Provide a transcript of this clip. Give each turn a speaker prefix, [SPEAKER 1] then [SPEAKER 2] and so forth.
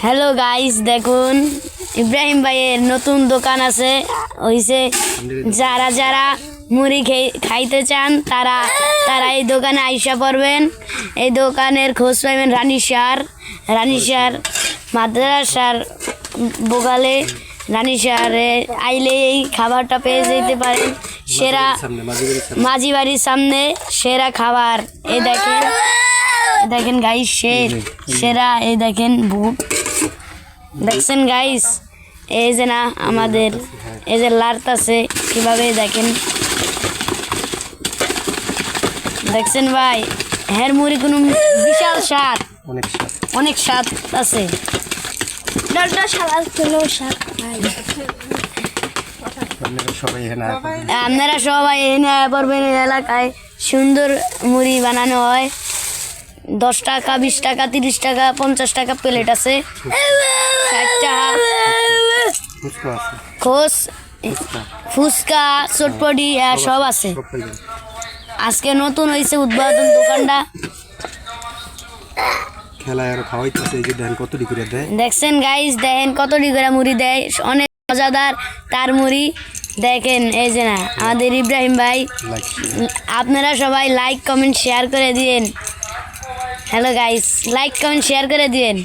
[SPEAKER 1] Hello guys, দেখুন ইব্রাহিম ভাইয়ের নতুন দোকান আছে হইছে। যারা যারা মুড়ি খাইতে চান তারা তারা এই দোকানে আইসা পড়বেন। এই দোকানের খোঁজ পাইবেন রানীশার মাদ্রাসার বোগালে। রানীশারে আইলে এই খাবারটা পেয়ে যেতে পারেন। সেরা মাঝি বাড়ির সামনে সেরা খাবার। এই দেখেন গাইস, সেরা। এই দেখেন বুট দেখছেন গাইস, এই যে না আমাদের এই যে লাড়তাছে কিভাবে দেখছেন ভাই। হের মুড়ি কোনো বিশাল স্বাদ, অনেক স্বাদ আছে। আপনারা সবাই এখানে পড়বেন। এলাকায় সুন্দর মুড়ি বানানো হয়। 10 টাকা, 20 টাকা, 30 টাকা, 50 টাকা প্লেট আছে। 60 টাকা খোস, ফুচকা, চটপটি সব আছে। আজকে নতুন হয়েছে উদ্বোধন দোকানটা। দেখছেন গাইস, দেখেন কত করে মুড়ি দেয়, অনেক মজাদার তার মুড়ি। দেখেন এই যে না আমাদের ইব্রাহিম ভাই। আপনারা সবাই লাইক কমেন্ট শেয়ার করে দিয়েন। Hello guys, like comment share করে দিয়েন।